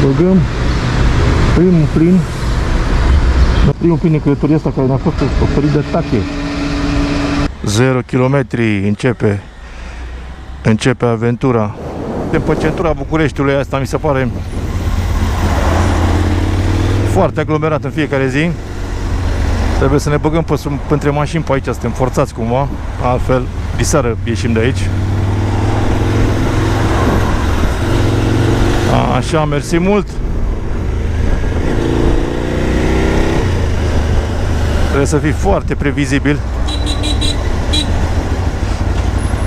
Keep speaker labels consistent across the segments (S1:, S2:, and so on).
S1: Băgăm primul plin de călătoria asta care ne-a fost oferit de tache. 0 km începe aventura. Pe centura Bucureștiului, asta mi se pare foarte aglomerat în fiecare zi. Trebuie să ne băgăm între mașini pe aici, suntem forțați cumva, altfel diseară ieșim de aici. Așa, mersi mult. Trebuie să fii foarte previzibil.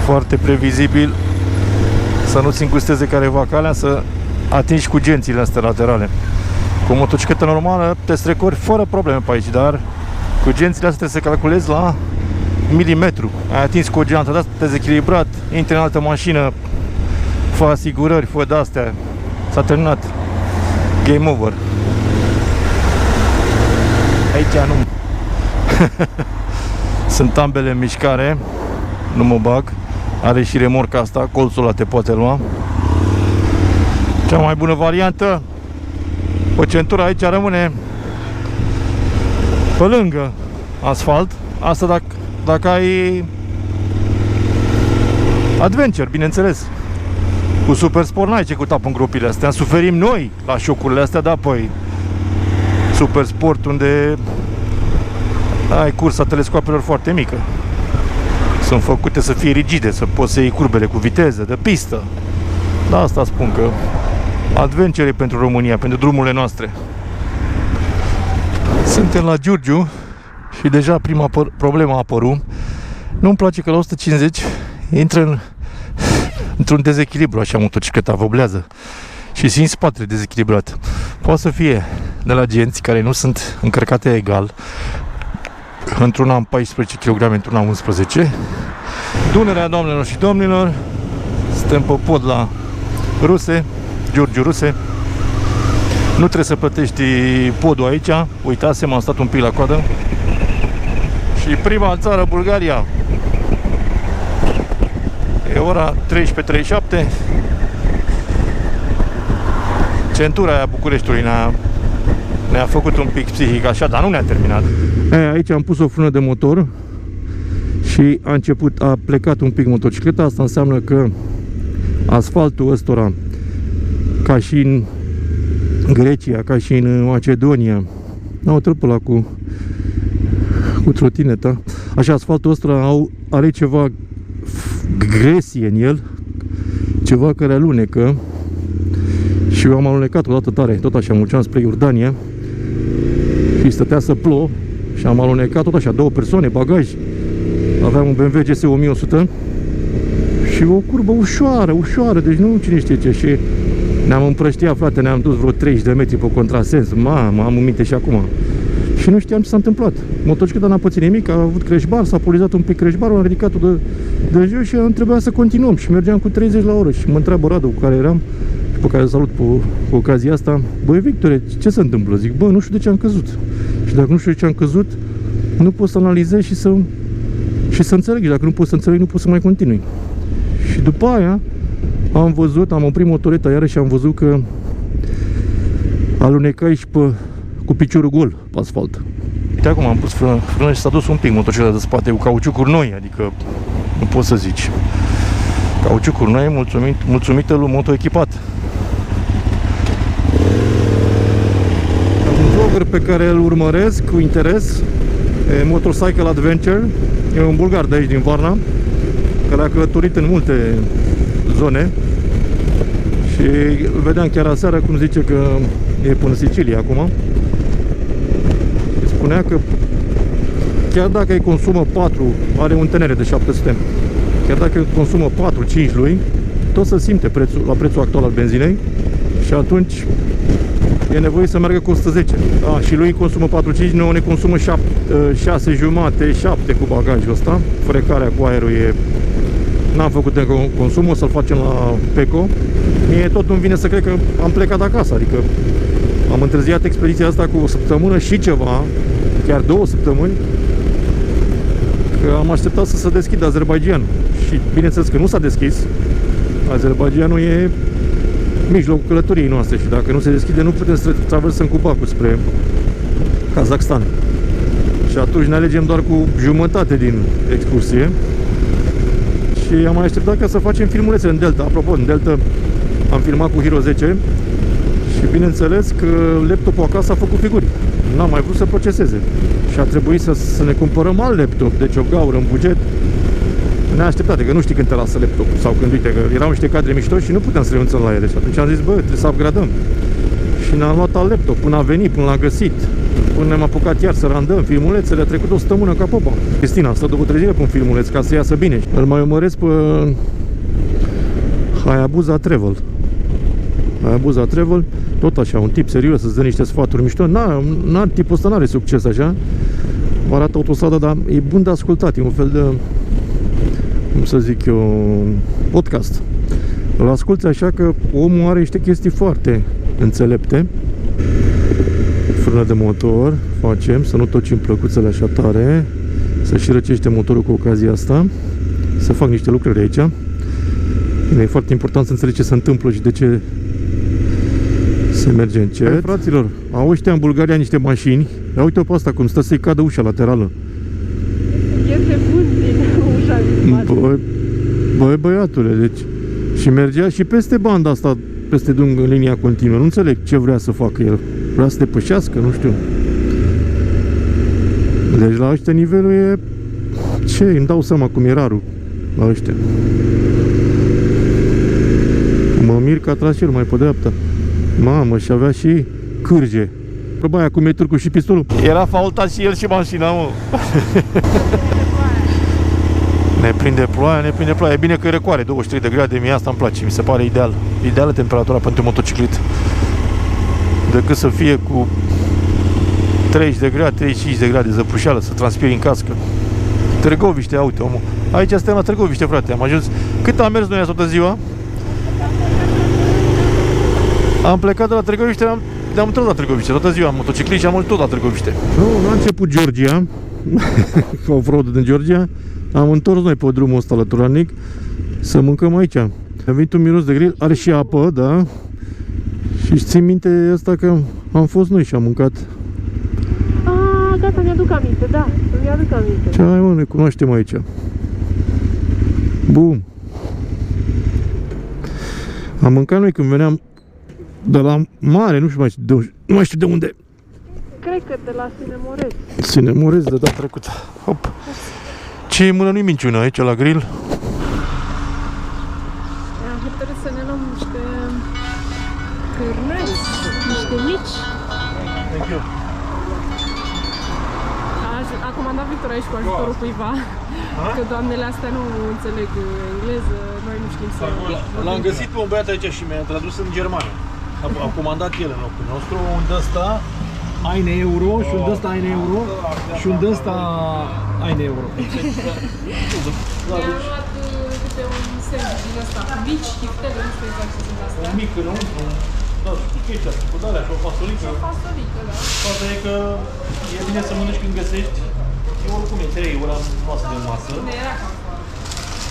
S1: Foarte previzibil. Să nu-ți îngusteze careva calea, să atingi cu gențile astea laterale. Cu o motocicletă normală te strecori fără probleme pe aici, dar cu gențile astea trebuie să calculezi la milimetru. Ai atins cu o geantă de asta dezechilibrat, intri în altă mașină, fă asigurări, fă de-astea. S-a terminat. Game over. Aici nu. Sunt ambele în mișcare. Nu mă bag. Are și remorca asta, colțul ăla te poate lua. Cea mai bună variantă, o centură aici rămâne pe lângă asfalt. Asta dacă ai adventure, bineînțeles. Cu super sport n-ai ce căuta în gropile astea. Suferim noi la șocurile astea, da, păi super sport unde ai cursa telescoapelor foarte mică. Sunt făcute să fie rigide, să poți să iei curbele cu viteză, de pistă. Da, asta spun că adventure pentru România, pentru drumurile noastre. Suntem la Giurgiu și deja prima problemă a apărut. Nu-mi place că la 150 intră într-un dezechilibru, așa, motocicleta voblează și simți spatele dezechilibrat. Poate să fie de la genți care nu sunt încărcate egal. Într-una am 14 kg, într-una am 11. Dunărea, doamnelor și domnilor. Suntem pe pod la Ruse, Giurgiu Ruse. Nu trebuie să plătești podul aici. Uitasem, am stat un pic la coadă. Și prima țară, Bulgaria. E ora 13:37. Centura aia Bucureștiului ne-a făcut un pic psihic așa, dar nu ne-a terminat. Aici am pus o frână de motor și a plecat un pic motocicleta. Asta înseamnă că asfaltul ăstora, ca și în Grecia, ca și în Macedonia, n-au trecut ăla cu trotineta. Așa, asfaltul ăsta are ceva gresie în el, ceva care alunecă. Și eu am alunecat o dată tare, tot așa, mergeam spre Iordania și stătea să plouă și am alunecat tot așa, 2 persoane, bagaj. Aveam un BMW GS 1100 și o curbă ușoară, deci nu cine știe ce. Și ne-am împrăștiat, frate, ne-am dus vreo 30 de metri pe contrasens. Mamă, am în minte și acum. Și nu știam ce s-a întâmplat. Motocicleta n-a pățit nimic, a avut crash bar, s-a polizat un pic crash bar, am ridicat-o de jos și trebuia să continuăm. Și mergeam cu 30 la oră și mă întreabă Radu cu care eram, pe care îl salut cu ocazia asta: băi, Victore, ce se întâmplă? Zic, bă, nu știu de ce am căzut. Și dacă nu știu de ce am căzut, nu pot să analizez și să înțeleg. Și dacă nu pot să înțeleg, nu pot să mai continui. Și după aia am oprit motoreta iarăși și am văzut că alunecai și cu piciorul gol pe asfalt. Uite, acum am pus frână și s-a dus un pic motocicleta de spate, cu cauciucuri noi, adică nu poți să zici. Cauciucuri noi, mulțumită lui motoechipat. Un vlogger pe care îl urmăresc cu interes, Motorcycle Adventure, e un bulgar de aici din Varna, care a călătorit în multe zone și îl vedeam chiar aseară cum zice că e până Sicilia acum. Spunea că chiar dacă îi consumă 4, are un tenere de 700, chiar dacă consumă 4-5 lui, tot se simte la prețul actual al benzinei și atunci e nevoie să meargă cu 110. Și lui consumă 4-5, noi ne consumă 6,5-7 cu bagajul ăsta. Frecarea cu aerul n-am făcut de consum, o să-l facem la Peco. Mie tot nu-mi vine să cred că am plecat acasă, adică am întârziat expediția asta cu o săptămână și ceva, chiar 2 săptămâni, că am așteptat să se deschidă Azerbaidjan. Și bineînțeles că nu s-a deschis. Azerbaidjanul e mijlocul călătoriei noastre și dacă nu se deschide, nu putem să traversăm cu bacul spre Kazakhstan. Și atunci ne alegem doar cu jumătate din excursie și am mai așteptat ca să facem filmulețe în Delta. Apropo, în Delta am filmat cu Hero 10 și bineînțeles că laptopul acasă a făcut figuri. N-am mai vrut să proceseze și a trebuit să ne cumpărăm alt laptop, deci o gaură în buget neașteptate, că nu știi când te lasă laptopul sau când, uite, că erau niște cadre mișto și nu puteam să renunțăm la ele și atunci am zis, bă, trebuie să upgradăm și ne-am luat alt laptop până a venit, până l-a găsit, până ne-am apucat iar să randăm filmulețele, a trecut o săptămână ca popa. Cristina, stă 2-3 zile pe un filmuleț ca să iasă bine. Îl mai urmăresc pe Hayabusa Travel. Hayabusa Travel, tot așa, un tip serios, să-ți dă niște sfaturi mișto. Tipul ăsta n-are succes așa. Vă arată autostrada, dar e bun de ascultat, e un fel de, cum să zic eu, podcast. Îl asculți așa că omul are niște chestii foarte înțelepte. Frână de motor facem, să nu tocim plăcuțele așa tare, să și răcește motorul cu ocazia asta, să fac niște lucruri aici. E foarte important să înțelegi ce se întâmplă și de ce se merge încet. Hai, fraților, au ăștia în Bulgaria niște mașini. Ia uite-o pe asta cum stă să-i cadă ușa laterală.
S2: Iese vânt din ușa din față.
S1: Băi, băiatule, deci și mergea și peste banda asta, peste în linia continuă. Nu înțeleg ce vrea să facă el. Vrea să depășească, nu știu. Deci la ăștia nivelul e... Ce? Îmi dau seama cum e rarul la ăștia. Mă mir că a tras cel mai pe dreapta. Mamă, și avea și cârge. Probabil aia cu metrul și pistolul. Era faultat și el și mașina, mă. Ne prinde ploaia. E bine că e răcoare, 23 de grade, mie asta îmi place, mi se pare ideal. Ideală temperatura pentru motociclit. Decât să fie cu 30 de grade, 35 de grade zăpușeală, să transpiri în cască. Târgoviște, uite, omul. Aici suntem la Târgoviște, frate, am ajuns. Cât am mers noi toată ziua? Am plecat de la Târgoviște, ne-am întors la Târgoviște, toată ziua am motociclit și am tot la Târgoviște. Nu a început Georgia, off-road din Georgia, am întors noi pe drumul ăsta lăturanic să mâncăm aici. A venit un miros de grill, are și apă, da? Și țin minte asta că am fost noi și am mâncat.
S2: Gata, mi-aduc aminte, da, mi-aduc aminte.
S1: Ce ai, mă, ne cunoaștem aici. Bum. Am mâncat noi când veneam de la mare, nu mai știu de unde.
S2: Cred că de la Sinemorez.
S1: Sinemorez de data trecută. Hop. Ce e mână, nu-i minciună aici la grill?
S2: Am hotărât să ne luăm niște cârnăți, niște mici.
S1: Thank you.
S2: A comandat Victor aici cu ajutorul cuiva, că doamnele astea nu înțeleg engleză, noi nu știm să...
S1: L-am găsit pe un băiat aici și mi-a tradus în germană. A comandat el în locul nostru un d-ăsta 1 euro și un d-ăsta 1 euro și un d-ăsta 1 euro.
S2: Mi-am luat câte un sandwich din ăsta, cu mici, chiftele, nu știu exact ce sunt astea.
S1: Un mic înăuntru, da, știi că e asta, cu de-alea și o fasolică.
S2: O fasolică, da.
S1: Faza e că e bine să mănânci când găsești. E oricum e 3 ore masă de masă.
S2: Ne era cam foame.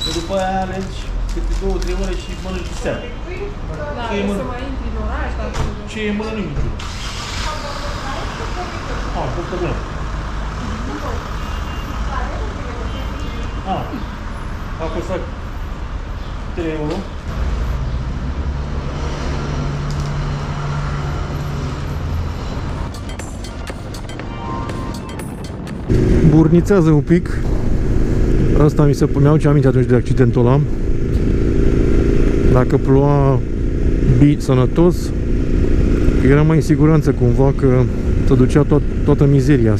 S1: Și după aia alegi câte 2-3 ore și mănânci de seara.
S2: Da, să mai intri în oraș, dar...
S1: Ce e mână nimic. Poftă bună. A costat 3 euro. Burnițează un pic. Asta mi-au ce aminte atunci de accidentul ăla. Dacă ploua sănătos, era mai în siguranță cumva că te ducea toată mizeria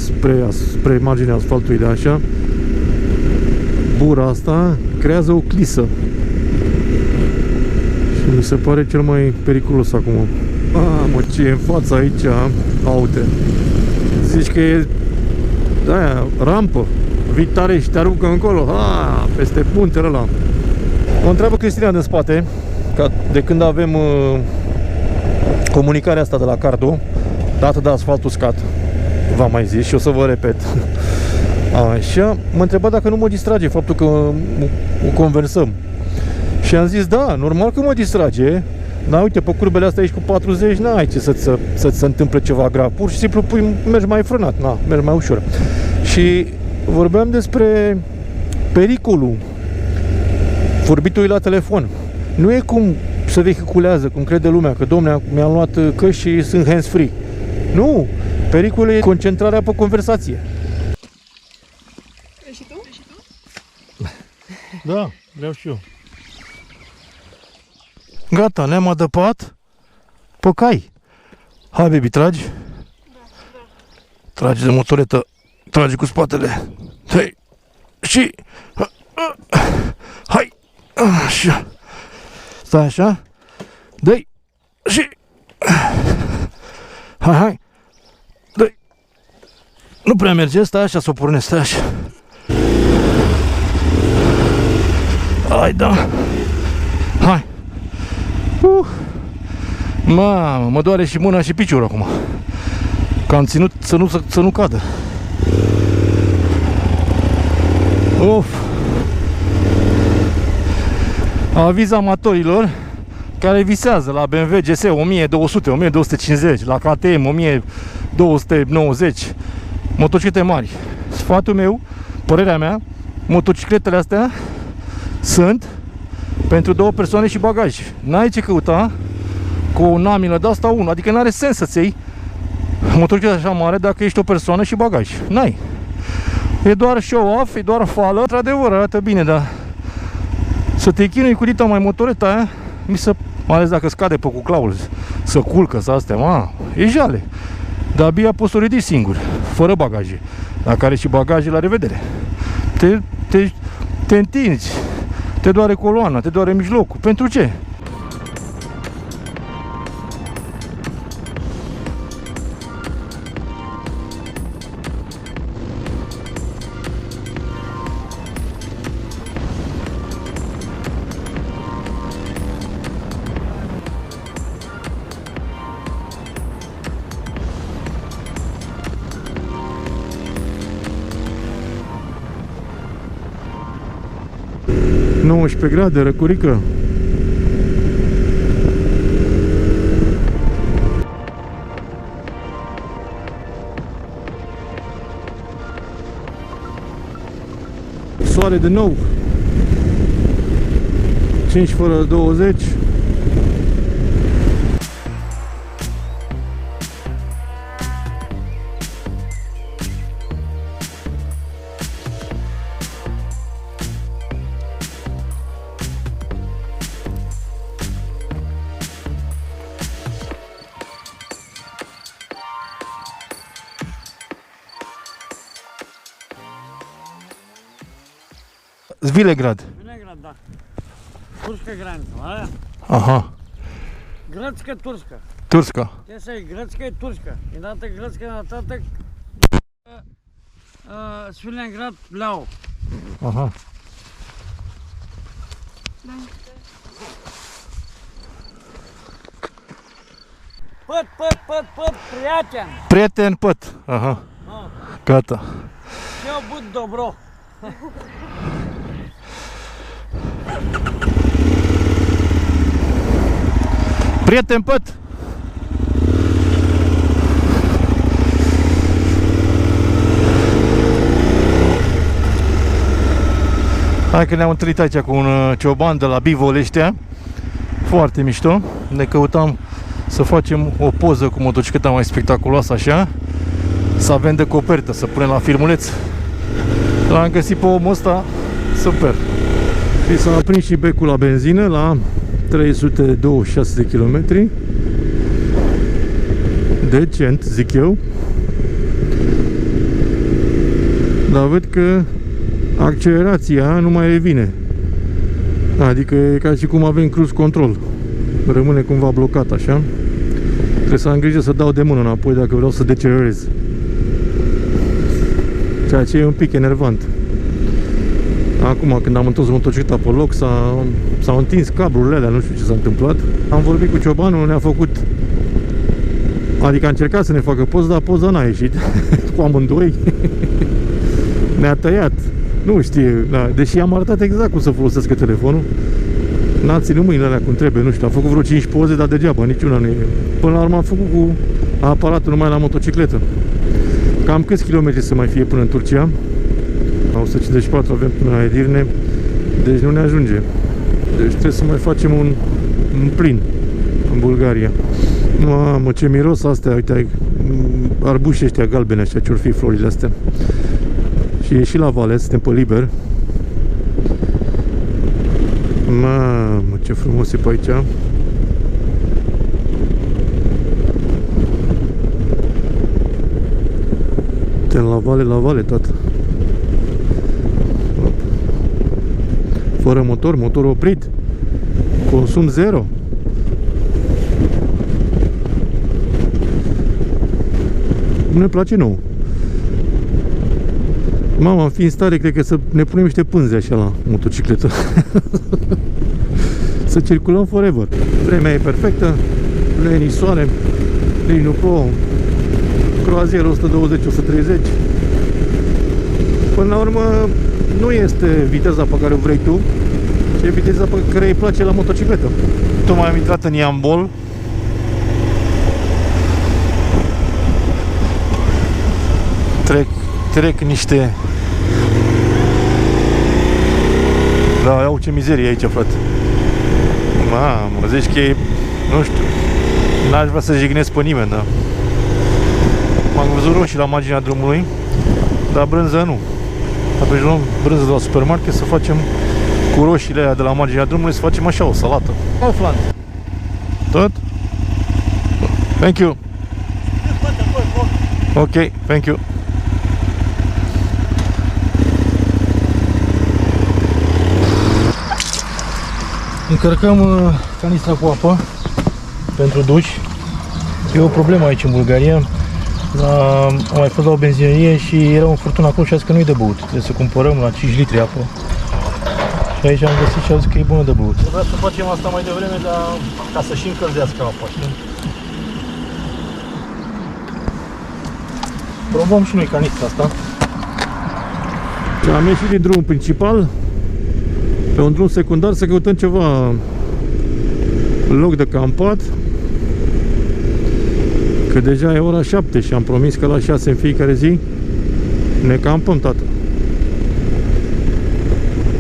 S1: spre marginea asfaltului de așa. Bura asta creează o clisă. Și mi se pare cel mai periculos acum. Mă, ce e în fața aici? Uite. Zici că e aia, rampă. Vii tare și te aruncă încolo. Peste puntele ăla. Mă întreabă Cristina din spate, că de când avem comunicarea asta de la Cardo, dată de asfalt uscat, v-am mai zis și o să vă repet. Așa, mă întreba dacă nu mă distrage faptul că o conversăm. Și am zis, da, normal că mă distrage, Dar uite, pe curbele astea aici cu 40 n-ai ce să-ți se întâmple ceva grav. Pur și simplu mergi mai frânat, mergi mai ușor. Și vorbeam despre pericolul vorbitului la telefon. Nu e cum se vehiculează, cum crede lumea, că domne, mi-am luat căști și sunt hands-free. Nu! Pericolul e concentrarea pe conversație.
S2: Vrei și tu?
S1: Da, vreau și eu. Gata, ne-am adăpat pe cai. Hai, baby, tragi? Da. Tragi de motoretă, tragi cu spatele. Hai, și... Hai, așa. Stai așa. Dă-i, și... Hai. Dă-i. Nu prea merge, stai așa, să o pornesc, stai așa. Hai, da. Hai. Mamă, mă doare și mâna și piciorul acum. Că am ținut să nu cadă. Of. Aviz amatorilor care visează la BMW GS 1200, 1250, la KTM 1290, motociclete mari. Sfatul meu, părerea mea, motocicletele astea sunt pentru 2 persoane și bagaj. N-ai ce căuta cu o namilă de asta 1, adică n-are sens să-ți iei motocicletă așa mare dacă ești o persoană și bagaj. N-ai. E doar show-off, e doar fală. Într-adevăr, arată bine, dar să te chinui cu dita mai motoreta aia, mai ales dacă scade pe cuclaul, să culcă, să astea, e jale. Dar abia poți să o ridici singur, fără bagaje. Dacă are și bagaje, la revedere. Te întinzi, te doare coloana, te doare mijlocul. Pentru ce? Pe grade, răcurică. Soare de nou. 5 fără 20. Vilegrad.
S3: Vilegrad, da. Turska granica, aia?
S1: Aha.
S3: Grățcă, turska.
S1: Turska.
S3: Desa e grățcă, e turska. Едната grățcă, нататък Свиленград, ляво.
S1: Aha.
S3: Път, приятен.
S1: Prieten păt. Aha. Gata.
S3: Все будь добро.
S1: Prieten păt. Hai că ne-am întâlnit aici cu un cioban de la Bivoleștea. Foarte mișto. Ne căutam să facem o poză cu motocicleta mai spectaculoasă așa. Să avem de copertă, să punem la filmuleț. L-am găsit pe omul ăsta. Super. Și s-a aprins și becul la benzină la 326 de kilometri. Decent, zic eu. Dar văd că accelerația nu mai revine. Adică e ca și cum avem cruise control. Rămâne cumva blocat așa. Trebuie să am grijă să dau de mână înapoi dacă vreau să decelerez. Ceea ce e un pic enervant. Acum când am întors motocicleta pe loc s-au întins cablurile alea, nu știu ce s-a întâmplat. Am vorbit cu ciobanul, ne-a făcut, adică a încercat să ne facă poză, dar poza n-a ieșit cu amândoi. Ne-a tăiat. Nu știu, da, deși am arătat exact cum să folosească telefonul. N-a ținut mâinile alea cum trebuie, nu știu, a făcut vreo 5 poze, dar degeaba, niciuna nu e. Până la urmă am făcut cu aparatul numai la motocicletă. Cam câți kilometri să mai fie până în Turcia? 154 avem până la Edirne, deci nu ne ajunge. Deci trebuie să mai facem un plin în Bulgaria. Mamă, ce miros astea, uite, arbușii ăștia galbene, ăștia, ce-or fi florile astea. Și e și la vale, suntem pe liber. Mamă, ce frumos e pe aici. Suntem la vale, tată. Fără motor oprit. Consum zero. Nu ne place nouă. Mama, am fi în stare, cred că să ne punem niște pânze așa la motocicletă. Să circulăm forever. Vremea e perfectă, leni, soare, nici nu plouă. Croazier 120-130. Până la urmă, nu este viteza pe care o vrei tu, ci e viteza pe care îi place la motocicletă. Tocmai am intrat în Iambol. Trec niște... Da, iau ce mizerie aici, frate. Mamă, zici că e... Nu știu. N-aș vrea să jignesc pe nimeni, da. M-am văzut roșii la marginea drumului, dar brânză nu. Atunci luăm brânză de la supermarket să facem cu roșiile aia de la marginea drumului, să facem așa o salată. Kaufland. Tot? Thank you. Ok, thank you. Încărcăm canistra cu apă pentru duș. E o problemă aici în Bulgaria. Am mai fost la o benzinărie și era un furtun acolo și a zis că nu-i de băut. Trebuie să cumpărăm la 5 litri apă. Și aici am găsit și a zis că e bună de băut. Trebuia să facem asta mai devreme, dar ca să și încălzească apa, știi? Probăm și noi canistra asta. Am ieșit din drumul principal. Pe un drum secundar să căutăm ceva loc de campat. Că deja e ora 7 și am promis că la 6 în fiecare zi ne campăm, tată.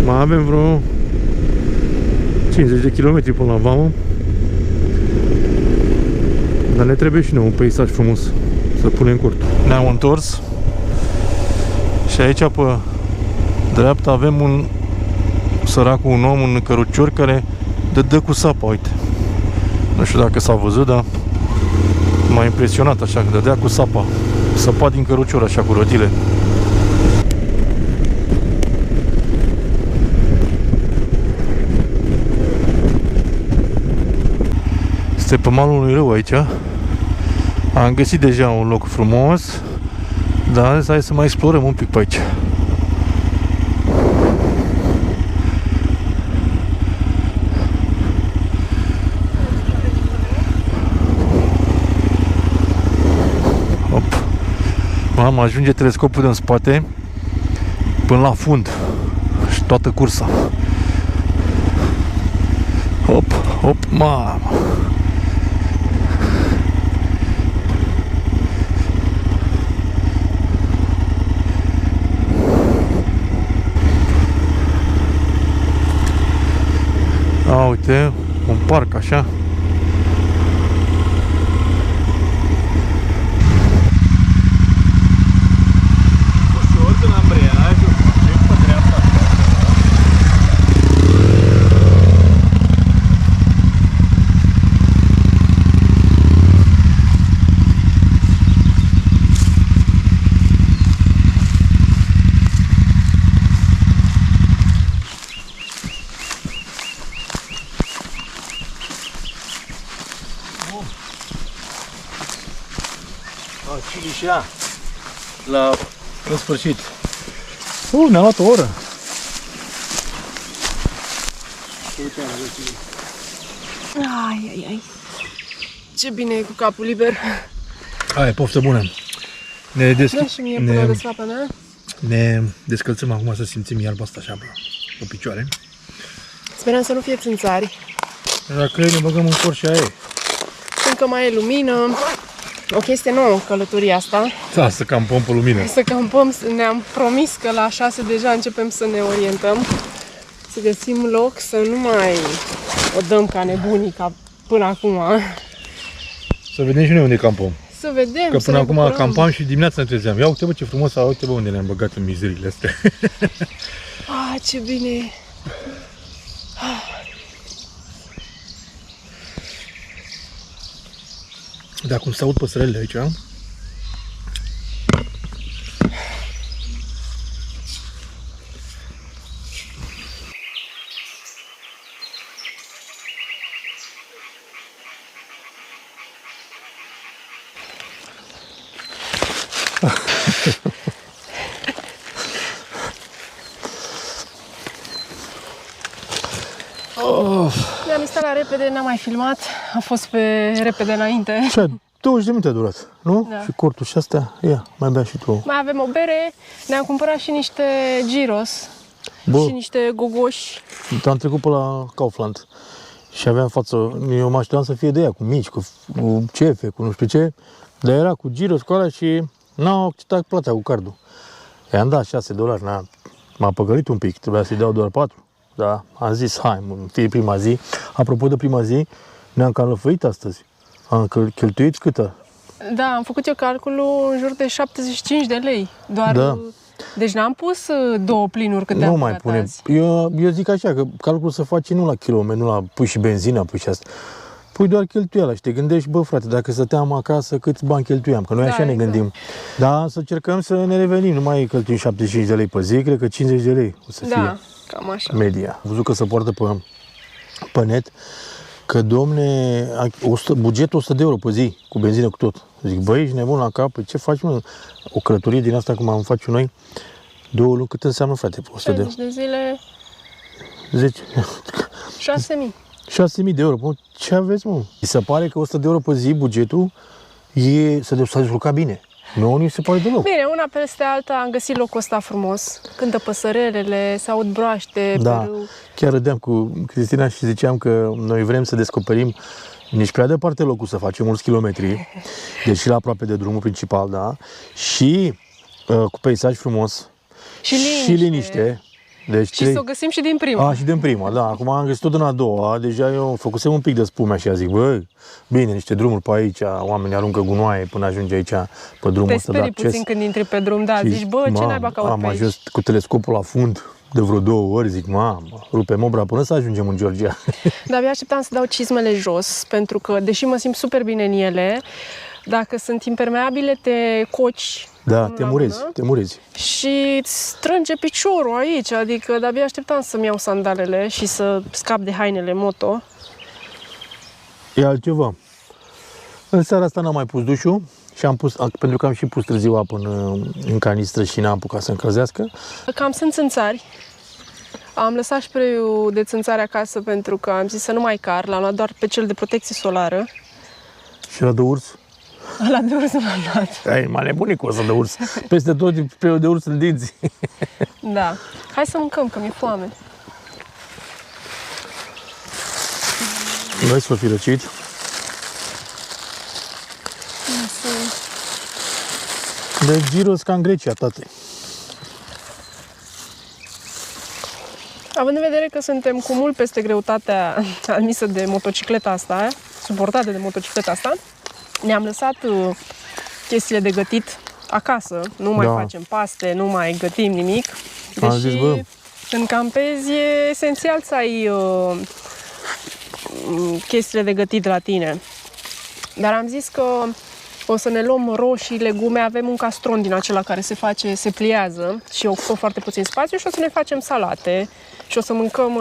S1: Mai avem vreo 50 de kilometri până la vamă. Dar ne trebuie și noi un peisaj frumos să punem cort. Ne-am întors și aici pe dreapta avem un săracul, un om, un cărucior care dă cu sapa, uite. Nu știu dacă s-a văzut, dar m-a impresionat așa, că dădea cu sapa. Săpa din cărucior așa cu rotile. Este pe malul unui râu aici. Am găsit deja un loc frumos, dar hai să mai explorăm un pic pe aici. Mamă, ajunge telescopul din spate până la fund și toată cursa. Hop, hop, mamă. A, uite, un parc așa. Cilișea în sfârșit. Ne-a luat o oră.
S2: Ai. Ce bine e cu capul liber.
S1: Hai, poftă bună.
S2: Ne
S1: descălțăm acum să simțim iarba asta așa pe picioare.
S2: Sperăm să nu fie țânțari.
S1: Dacă ne băgăm în cor și aia e.
S2: Încă mai e lumină. O chestie nouă în călătoria asta.
S1: Da, să campăm pe lumină.
S2: Să campăm, ne-am promis că la 6 deja începem să ne orientăm. Să găsim loc, să nu mai o dăm ca nebunii, ca până acum.
S1: Să vedem și noi unde campăm.
S2: Să vedem,
S1: Că
S2: să
S1: până
S2: ne
S1: acum
S2: bucurăm.
S1: campam și dimineața ne trezeam. Ia uite bă ce frumos, uite bă unde ne-am băgat în mizerile astea.
S2: Ah, ce bine!
S1: Da, cum se aud păsărelile aici,
S2: Ne-am instalat repede, n-am mai filmat, a fost pe repede înainte.
S1: așa, 20 de minute a durat, nu?
S2: Da.
S1: Și cortul și astea, ia, mai bea și tu.
S2: Mai avem o bere, ne-am cumpărat și niște gyros
S1: Bă,
S2: și niște gogoși.
S1: am trecut pe la Kaufland și aveam față, eu mă așteptam să fie de ea, cu mici, cu cefe, cu nu știu ce, dar era cu gyros, cu alea și n-au acceptat plata cu cardul. I-am dat $6, m-a păcălit un pic, trebuia să-i dau doar 4. Da, am zis, hai, fie prima zi. Apropo de prima zi, ne-am cam lăfăit astăzi. Am cheltuit câtă?
S2: Da, am făcut eu calculul în jur de 75 de lei. Doar,
S1: Da.
S2: Deci n-am pus 2 plinuri cât am
S1: Nu mai
S2: băgat
S1: pune.
S2: azi.
S1: Eu zic așa, că calculul se face nu la kilometri, nu la pui și benzina, pui și asta. Pui doar cheltuiala și te gândești, bă frate, dacă stăteam acasă, câți bani cheltuiam? Că noi
S2: Da,
S1: așa ne
S2: exact.
S1: gândim. Da, să încercăm să ne revenim, nu mai cheltuim 75 de lei pe zi, cred că 50 de lei o să fie.
S2: Da, cam așa.
S1: Media. Am văzut că se poartă pe net că, domne, bugetul 100 de euro pe zi, cu benzină cu tot. Zic, băi, ești nebun la cap, păi ce faci, mă? O călătorie din asta cum am face noi, 2 luni, cât înseamnă, frate, pe 100 de euro?
S2: 60 de zile,
S1: 10,
S2: 6.000.
S1: 6.000 de euro. Bă, ce aveți, mă? Mi se pare că 100 de euro pe zi, bugetul, s-a descurcat bine. Nu, nu se pare deloc.
S2: Bine, una peste alta am găsit locul ăsta frumos. Cântă păsărelele, se aud broaște
S1: Da,
S2: pe râu.
S1: chiar râdeam cu Cristina și ziceam că noi vrem să descoperim nici prea departe locul, să facem mulți kilometri, deci și la aproape de drumul principal, da, și cu peisaj frumos
S2: Și liniște.
S1: Deci
S2: Și să o găsim și din prima.
S1: și din prima, da, acum am găsit tot în a doua, deja eu făcusem un pic de spume așa, zic, bă, bine, niște drumuri pe aici, oamenii aruncă gunoaie până ajunge aici pe drumul
S2: Te
S1: ăsta de
S2: sperii
S1: acces.
S2: puțin când intri pe drum, da,
S1: Și
S2: zici, bă, ce naiba caut
S1: am
S2: pe aici?
S1: ajuns cu telescopul la fund de vreo 2 ori, zic, mamă, rupem obra până să ajungem în Georgia.
S2: Dar abia așteptam să dau cizmele jos, pentru că, deși mă simt super bine în ele, dacă sunt impermeabile, te coci
S1: Da,
S2: unul
S1: te
S2: la
S1: murezi,
S2: mână
S1: te murezi.
S2: și îți strânge piciorul aici, adică de-abia așteptam să-mi iau sandalele și să scap de hainele moto.
S1: E altceva. În seara asta n-am mai pus dușul și am pus, pentru că am și pus târziu apă în canistră și n-am apucat să încălzească.
S2: Cam sunt țânțari. Am lăsat spray-ul de țânțare acasă pentru că am zis să nu mai car, l-am luat doar pe cel de protecție solară.
S1: Și la de urs.
S2: Ăla de urs l-am luat.
S1: Ai, m-a nebunit cu ăsta de urs. Peste tot spray-ul de urs în dinți.
S2: Da. Hai să mâncăm, că mi-e foame.
S1: Noi să fi răcit. De gyros ca în Grecia, tate.
S2: Având în vedere că suntem cu mult peste greutatea admisă de motocicleta asta, suportată de motocicleta asta, ne-am lăsat chestiile de gătit acasă. Nu mai
S1: Da.
S2: facem paste, nu mai gătim nimic.
S1: Am
S2: Deși
S1: zis, bă.
S2: când campezi e esențial să ai chestiile de gătit la tine. Dar am zis că o să ne luăm roșii, legume, avem un castron din acela care se pliază și ocupă foarte puțin spațiu și o să ne facem salate și o să mâncăm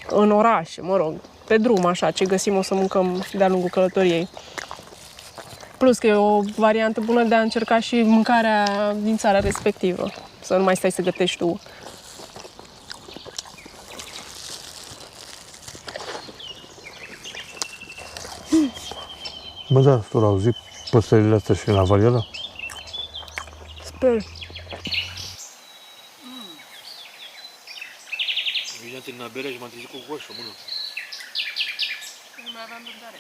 S2: în oraș, mă rog, pe drum așa, ce găsim o să mâncăm de-a lungul călătoriei. Plus că e o variantă bună de a încerca și mâncarea din țara respectivă, să nu mai stai să gătești tu.
S1: Bă, da, tu l-au auzit păsările astea și la Valiera?
S2: Sper.
S1: terminat berea și m-am trezit cu goșă, mână.
S2: Nu mai aveam răbdare.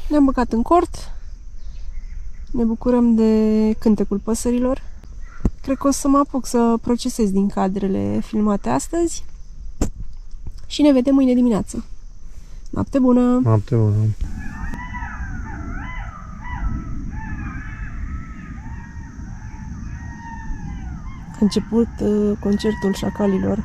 S2: Ne-am băgat în cort, ne bucurăm de cântecul păsărilor. Cred că o să mă apuc să procesez din cadrele filmate astăzi și ne vedem mâine dimineață. Noapte bună!
S1: Noapte bună!
S2: A început concertul șacalilor.